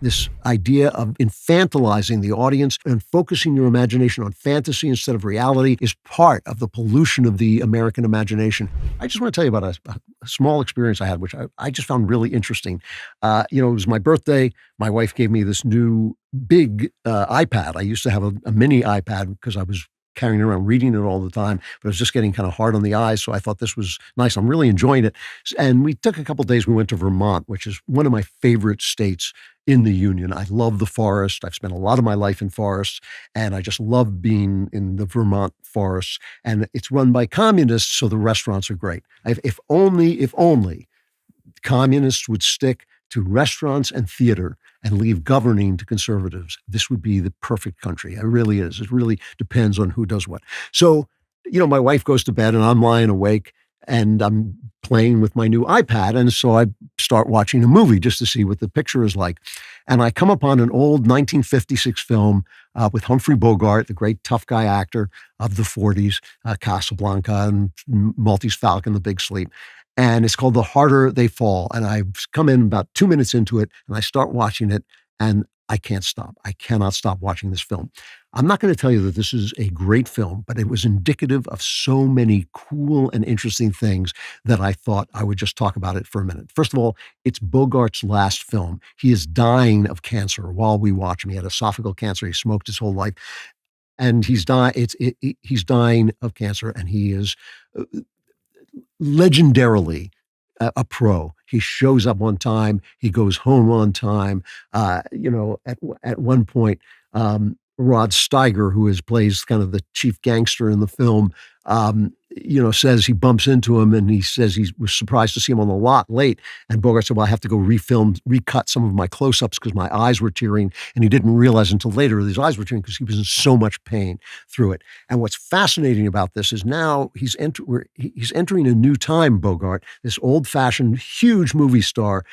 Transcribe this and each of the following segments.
this idea of infantilizing the audience and focusing your imagination on fantasy instead of reality is part of the pollution of the American imagination. I just want to tell you about a small experience I had, which I just found really interesting. It was my birthday. My wife gave me this new big iPad. I used to have a mini iPad because I was carrying it around, reading it all the time, but it was just getting kind of hard on the eyes. So I thought this was nice. I'm really enjoying it. And we took a couple of days. We went to Vermont, which is one of my favorite states in the Union. I love the forest. I've spent a lot of my life in forests, and I just love being in the Vermont forests. And it's run by communists, so the restaurants are great. If only communists would stick to restaurants and theater and leave governing to conservatives, this would be the perfect country. It really is. It really depends on who does what. So, my wife goes to bed and I'm lying awake and I'm playing with my new iPad. And so I start watching a movie just to see what the picture is like. And I come upon an old 1956 film with Humphrey Bogart, the great tough guy actor of the 40s, Casablanca and Maltese Falcon, The Big Sleep. And it's called The Harder They Fall. And I've come in about 2 minutes into it and I start watching it and I can't stop. I cannot stop watching this film. I'm not going to tell you that this is a great film, but it was indicative of so many cool and interesting things that I thought I would just talk about it for a minute. First of all, it's Bogart's last film. He is dying of cancer while we watch him. He had esophageal cancer. He smoked his whole life. And he's dying of cancer, and he is legendarily a pro. He shows up on time. He goes home on time. At one point, Rod Steiger, who plays kind of the chief gangster in the film, says he bumps into him and he says he was surprised to see him on the lot late. And Bogart said, well, I have to go recut some of my close-ups because my eyes were tearing. And he didn't realize until later that his eyes were tearing because he was in so much pain through it. And what's fascinating about this is now he's entering a new time, Bogart, this old-fashioned, huge movie star.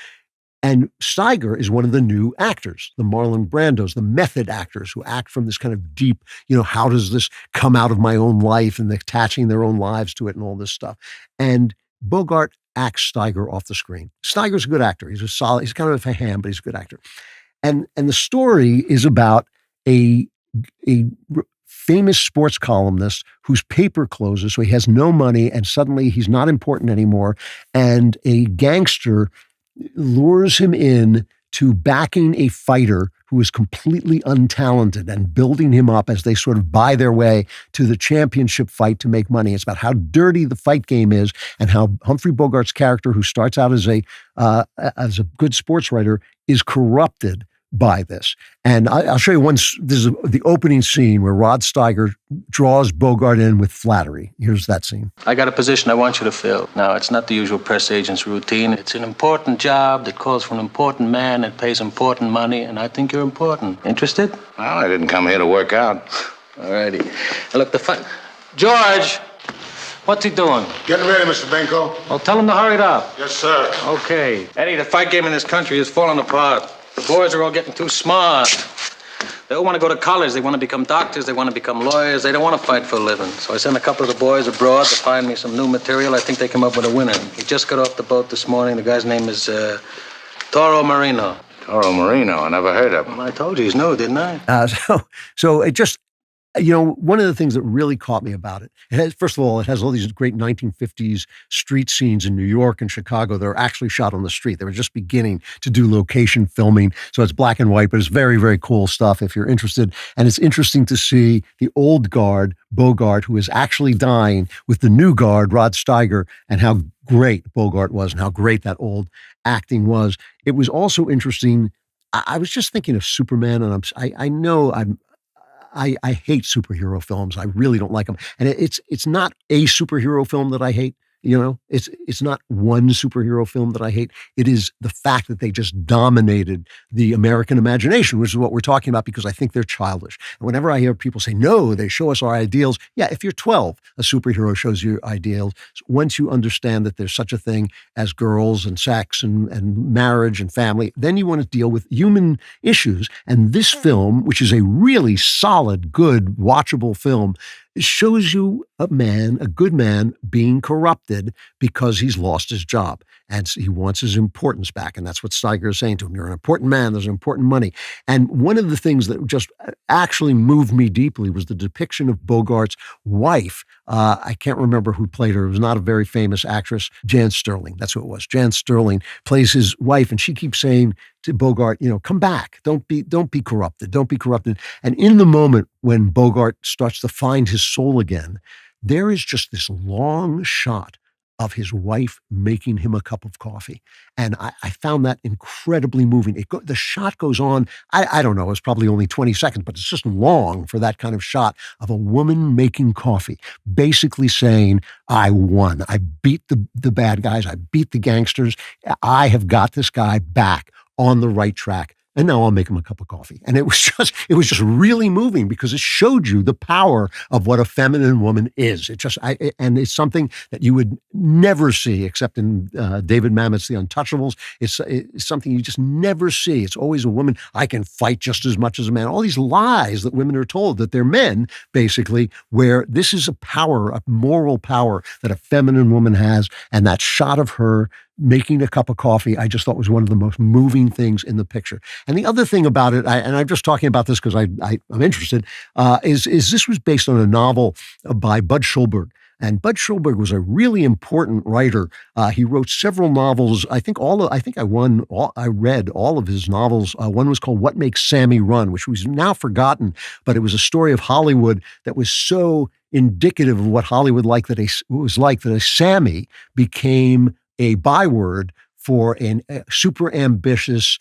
And Steiger is one of the new actors, the Marlon Brandos, the method actors who act from this kind of deep, how does this come out of my own life, and attaching their own lives to it and all this stuff. And Bogart acts Steiger off the screen. Steiger's a good actor. He's kind of a ham, but he's a good actor. And the story is about a famous sports columnist whose paper closes, so he has no money, and suddenly he's not important anymore. And a gangster lures him in to backing a fighter who is completely untalented and building him up as they sort of buy their way to the championship fight to make money. It's about how dirty the fight game is and how Humphrey Bogart's character, who starts out as a good sports writer, is corrupted by this. And I'll show you this is the opening scene where Rod Steiger draws Bogart in with flattery. Here's that scene. I got a position I want you to fill. Now, it's not the usual press agent's routine. It's an important job that calls for an important man and pays important money, and I think you're important. Interested? Well, I didn't come here to work out. All righty. Now, look, the fight... George! What's he doing? Getting ready, Mr. Benko. Well, tell him to hurry it up. Yes, sir. Okay. Eddie, the fight game in this country is falling apart. The boys are all getting too smart. They all want to go to college. They want to become doctors. They want to become lawyers. They don't want to fight for a living. So I sent a couple of the boys abroad to find me some new material. I think they come up with a winner. He just got off the boat this morning. The guy's name is Toro Marino. Toro Marino? I never heard of him. Well, I told you he's new, didn't I? So it just... one of the things that really caught me about it, first of all, it has all these great 1950s street scenes in New York and Chicago that are actually shot on the street. They were just beginning to do location filming. So it's black and white, but it's very, very cool stuff if you're interested. And it's interesting to see the old guard, Bogart, who is actually dying, with the new guard, Rod Steiger, and how great Bogart was and how great that old acting was. It was also interesting. I was just thinking of Superman, and I hate superhero films. I really don't like them. And it's not a superhero film that I hate. It's not one superhero film that I hate. It is the fact that they just dominated the American imagination, which is what we're talking about, because I think they're childish. And whenever I hear people say, no, they show us our ideals. Yeah, if you're 12, a superhero shows you ideals. Once you understand that there's such a thing as girls and sex and marriage and family, then you want to deal with human issues. And this film, which is a really solid, good, watchable film, shows you a good man being corrupted because he's lost his job. and he wants his importance back. And that's what Steiger is saying to him. You're an important man. There's important money. And one of the things that just actually moved me deeply was the depiction of Bogart's wife. I can't remember who played her. It was not a very famous actress. Jan Sterling. That's who it was. Jan Sterling plays his wife, and she keeps saying to Bogart, come back. Don't be corrupted. Don't be corrupted. And in the moment when Bogart starts to find his soul again, there is just this long shot of his wife making him a cup of coffee. And I found that incredibly moving. The shot goes on, I don't know, it's probably only 20 seconds, but it's just long for that kind of shot of a woman making coffee, basically saying, I won. I beat the bad guys. I beat the gangsters. I have got this guy back on the right track. And now I'll make him a cup of coffee. And it was just really moving because it showed you the power of what a feminine woman is. And it's something that you would never see except in David Mamet's The Untouchables. It's something you just never see. It's always a woman. I can fight just as much as a man. All these lies that women are told that they're men, basically, where this is a moral power that a feminine woman has. And that shot of her making a cup of coffee, I just thought was one of the most moving things in the picture. And the other thing about it, and I'm just talking about this because I'm interested, is this was based on a novel by Bud Schulberg. And Bud Schulberg was a really important writer. He wrote several novels. I read all of his novels. One was called What Makes Sammy Run, which was now forgotten, but it was a story of Hollywood that was so indicative of what Hollywood was like that a Sammy became a byword for a super ambitious,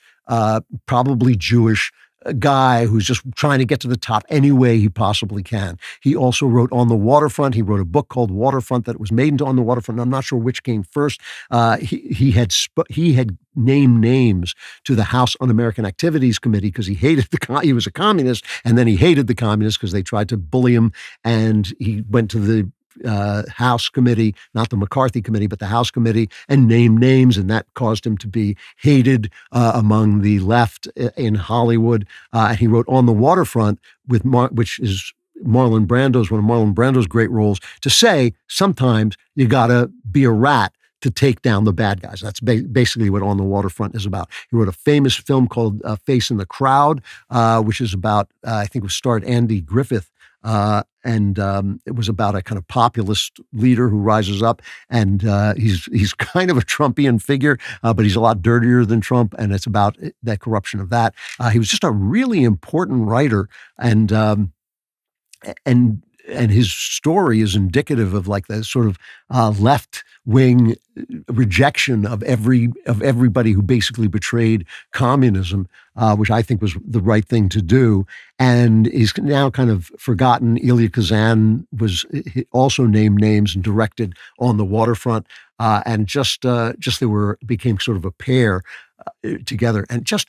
probably Jewish guy who's just trying to get to the top any way he possibly can. He also wrote On the Waterfront. He wrote a book called Waterfront that was made into On the Waterfront. I'm not sure which came first. He had named names to the House Un-American Activities Committee because he was a communist, and then he hated the communists because they tried to bully him, and he went to the House committee, not the McCarthy committee, but the House committee, and named names, and that caused him to be hated among the left in Hollywood. And he wrote On the Waterfront, which is one of Marlon Brando's great roles, to say sometimes you got to be a rat to take down the bad guys. That's basically what On the Waterfront is about. He wrote a famous film called Face in the Crowd, which is about, I think it starred Andy Griffith, and it was about a kind of populist leader who rises up, and he's kind of a Trumpian figure, but he's a lot dirtier than Trump, and it's about that corruption of that. He was just a really important writer, and his story is indicative of like the sort of left-wing rejection of everybody who basically betrayed communism, which I think was the right thing to do. And is now kind of forgotten. Elia Kazan was also named names and directed On the Waterfront, and became sort of a pair together. And just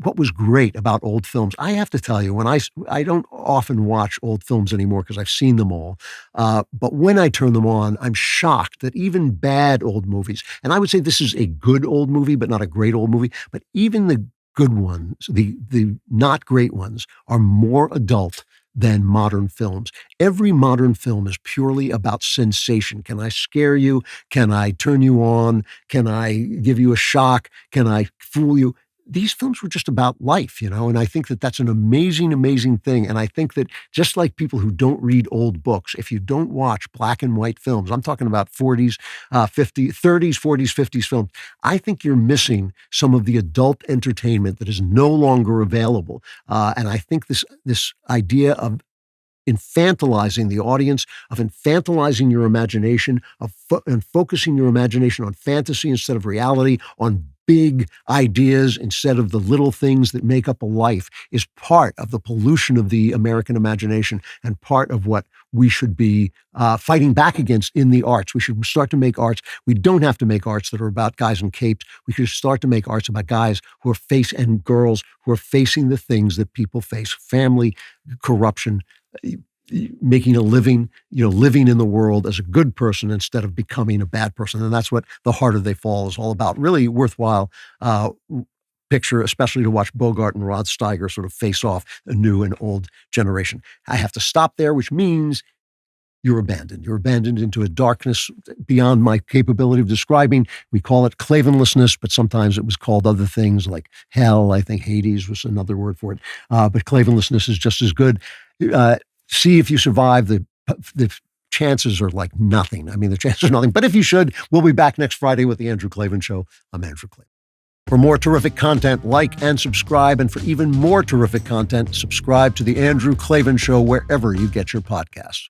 what was great about old films, I have to tell you, when I don't often watch old films anymore because I've seen them all, but when I turn them on, I'm shocked that even bad old movies, and I would say this is a good old movie, but not a great old movie, but even the good ones, the not great ones, are more adult than modern films. Every modern film is purely about sensation. Can I scare you? Can I turn you on? Can I give you a shock? Can I fool you? These films were just about life, and I think that that's an amazing, amazing thing. And I think that just like people who don't read old books, if you don't watch black and white films, I'm talking about 40s, 50s, 30s, 40s, 50s films, I think you're missing some of the adult entertainment that is no longer available. And I think this idea of infantilizing the audience, of infantilizing your imagination, and focusing your imagination on fantasy instead of reality, on big ideas instead of the little things that make up a life, is part of the pollution of the American imagination and part of what we should be fighting back against in the arts. We should start to make arts. We don't have to make arts that are about guys in capes. We should start to make arts about guys and girls who are facing the things that people face: family, corruption, making a living, living in the world as a good person instead of becoming a bad person. And that's what The Harder They Fall is all about. Really worthwhile picture, especially to watch Bogart and Rod Steiger sort of face off a new and old generation. I have to stop there, which means you're abandoned. You're abandoned into a darkness beyond my capability of describing. We call it Klavanlessness, but sometimes it was called other things like hell. I think Hades was another word for it. But Klavanlessness is just as good. See if you survive. The chances are like nothing. I mean, the chances are nothing. But if you should, we'll be back next Friday with The Andrew Klavan Show. I'm Andrew Klavan. For more terrific content, like and subscribe. And for even more terrific content, subscribe to The Andrew Klavan Show wherever you get your podcasts.